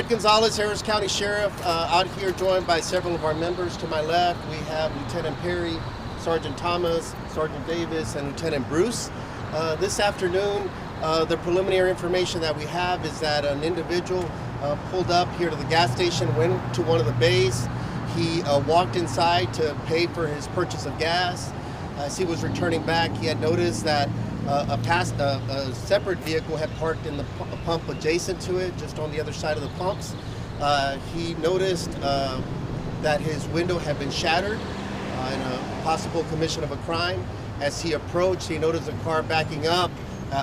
Ed Gonzalez, Harris County Sheriff, out here joined by several of our members. To my left, we have Lieutenant Perry, Sergeant Thomas, Sergeant Davis, and Lieutenant Bruce. This afternoon, the preliminary information that we have is that an individual pulled up here to the gas station, went to one of the bays. He walked inside to pay for his purchase of gas. As he was returning back, he had noticed that a separate vehicle had parked in the pump adjacent to it, just on the other side of the pumps. He noticed that his window had been shattered in a possible commission of a crime. As he approached, he noticed a car backing up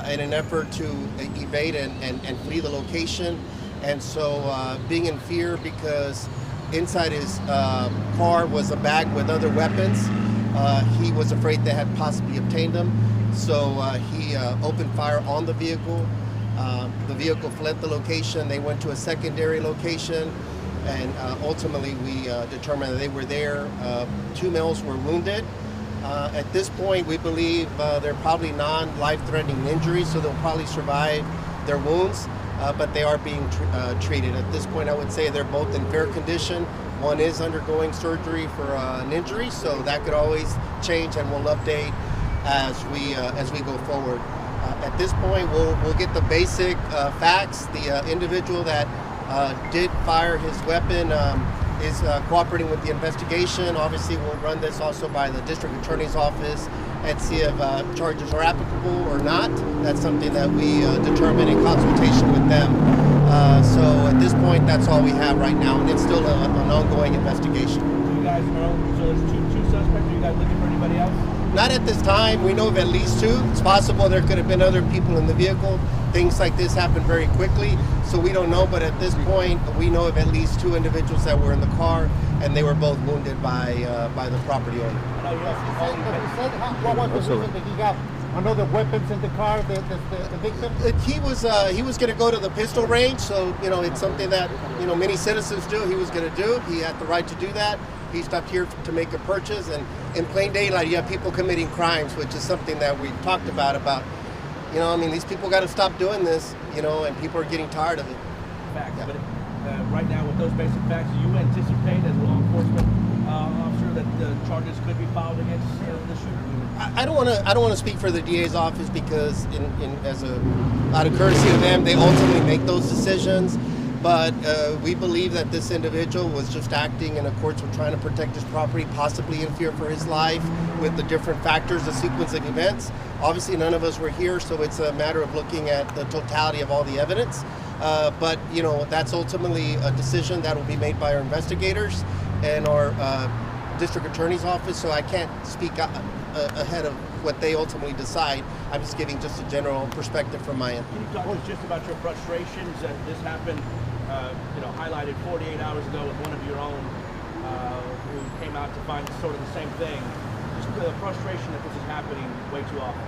in an effort to evade and flee the location. And so being in fear because inside his car was a bag with other weapons, he was afraid they had possibly obtained them. So he opened fire on the vehicle. The vehicle fled the location. They went to a secondary location, and ultimately we determined that they were there. 2 males were wounded. At this point, we believe they're probably non-life-threatening injuries, so they'll probably survive their wounds, but they are being treated. At this point, I would say they're both in fair condition. One is undergoing surgery for an injury, so that could always change, and we'll update as we go forward. At this point, we'll get the basic facts. The individual that did fire his weapon is cooperating with the investigation. Obviously, we'll run this also by the district attorney's office and see if charges are applicable or not. That's something that we determine in consultation with them. So at this point, that's all we have right now, and it's still an ongoing investigation. You guys know, so there's two suspects. Are you guys looking for anybody else? Not at this time. We know of at least 2. It's possible there could have been other people in the vehicle. Things like this happen very quickly, so we don't know. But at this point, we know of at least 2 individuals that were in the car, and they were both wounded by the property owner. What was the reason that he got another weapons in the car, the victim? He was going to go to the pistol range, so it's something that many citizens do. He was going to do. He had the right to do that. He stopped here to make a purchase, and in plain daylight, you have people committing crimes, which is something that we talked about, these people got to stop doing this, and people are getting tired of it. Facts, yeah. But right now, with those basic facts, do you anticipate as a law enforcement officer that the charges could be filed against the shooter? I don't want to speak for the DA's office because, out of courtesy to them, they ultimately make those decisions. But we believe that this individual was just acting in accordance with trying to protect his property, possibly in fear for his life, with the different factors, the sequence of events. Obviously, none of us were here, so it's a matter of looking at the totality of all the evidence. But that's ultimately a decision that will be made by our investigators and our district attorney's office. So I can't speak ahead of what they ultimately decide. I'm just giving just a general perspective from my end. Can you talk to us just about your frustrations? This happened, highlighted 48 hours ago with one of your own who came out to find sort of the same thing. Just the frustration that this is happening way too often.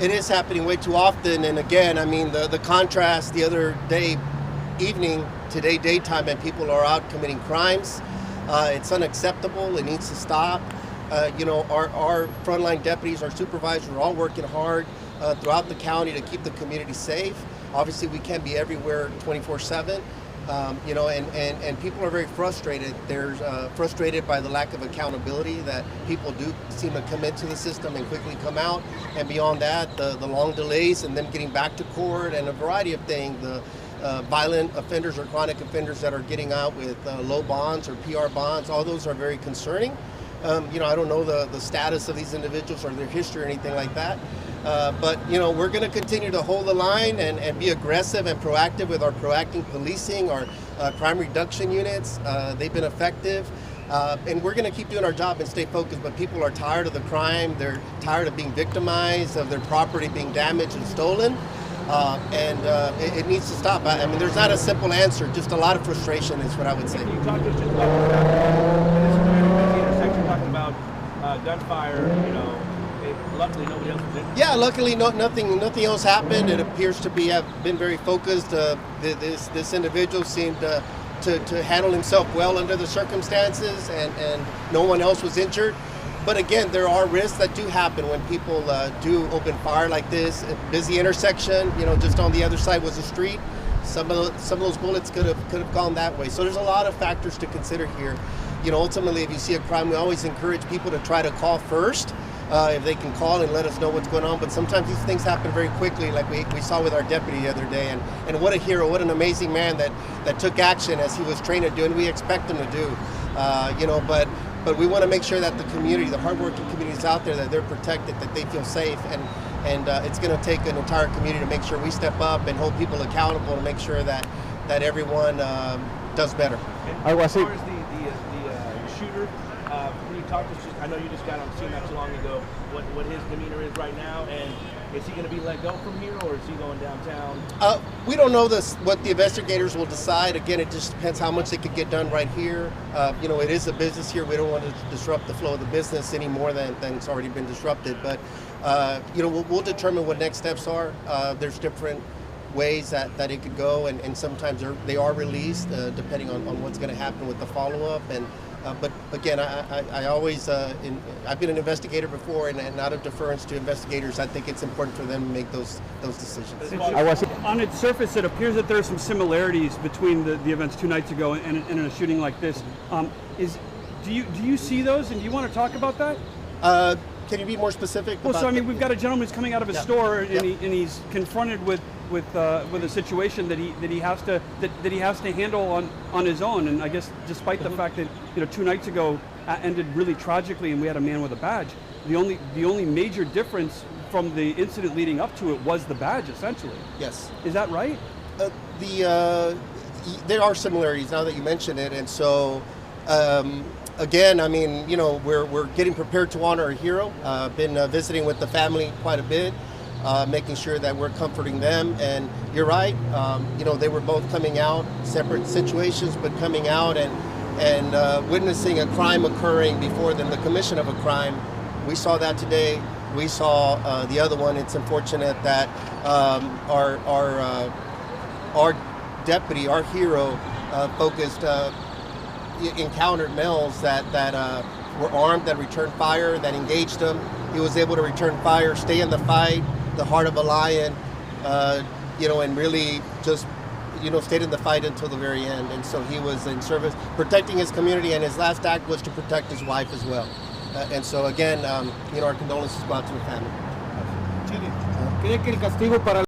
It is happening way too often, and again, the contrast the other day, evening, today daytime, and people are out committing crimes. It's unacceptable. It needs to stop. Our frontline deputies, our supervisors are all working hard throughout the county to keep the community safe. Obviously, we can't be everywhere 24/7. And people are very frustrated. They're frustrated by the lack of accountability that people do seem to come into the system and quickly come out. And beyond that, the long delays and them getting back to court and a variety of things. The violent offenders or chronic offenders that are getting out with low bonds or PR bonds, all those are very concerning. I don't know the status of these individuals or their history or anything like that. But we're going to continue to hold the line and be aggressive and proactive with our proactive policing, our crime reduction units. They've been effective. And we're going to keep doing our job and stay focused, but people are tired of the crime. They're tired of being victimized, of their property being damaged and stolen. It needs to stop. There's not a simple answer, just a lot of frustration is what I would say. Can you talk to us just about this very busy intersection, talking about gunfire, luckily nobody else was injured? Yeah, luckily nothing else happened. It appears to have been very focused. This individual seemed to handle himself well under the circumstances, and no one else was injured. But again, there are risks that do happen when people do open fire like this. A busy intersection, just on the other side was a street. Some of those bullets could have gone that way. So there's a lot of factors to consider here. Ultimately, if you see a crime, we always encourage people to try to call first. If they can call and let us know what's going on. But sometimes these things happen very quickly, like we saw with our deputy the other day. And what a hero, what an amazing man that took action as he was trained to do, and we expect him to do. But we want to make sure that the community, the hardworking communities out there, that they're protected, that they feel safe. And it's going to take an entire community to make sure we step up and hold people accountable to make sure that everyone does better. And as far as the shooter, can you talk to us? I know you just got on scene not too long ago. What his demeanor is right now, and is he going to be let go from here, or is he going downtown? We don't know what the investigators will decide. Again, it just depends how much they could get done right here. It is a business here. We don't want to disrupt the flow of the business any more than it's already been disrupted. But we'll determine what next steps are. There's different ways that it could go, and sometimes they are released depending on what's going to happen with the follow-up. But again, I always, I've been an investigator before, and out of deference to investigators, I think it's important for them to make those decisions. On its surface, it appears that there are some similarities between the events 2 nights ago and a shooting like this. Do you see those, and do you want to talk about that? Can you be more specific? Well, so I mean, we've got a gentleman who's coming out of a store, and, Yep. and he's confronted with a situation that he has to handle on his own. And I guess despite the fact that 2 nights ago ended really tragically, and we had a man with a badge, the only major difference from the incident leading up to it was the badge, essentially. Yes. Is that right? There are similarities now that you mention it, and so. Again, I mean, we're getting prepared to honor a hero. Been visiting with the family quite a bit, making sure that we're comforting them. And you're right, they were both coming out, separate situations, but coming out and witnessing a crime occurring before them, the commission of a crime. We saw that today. We saw the other one. It's unfortunate that our deputy, our hero, encountered males that were armed, that returned fire, that engaged them. He was able to return fire, stay in the fight, the heart of a lion, and really just, stayed in the fight until the very end. And so he was in service, protecting his community, and his last act was to protect his wife as well. And so again, our condolences go out to the family. ¿Cree que el castigo para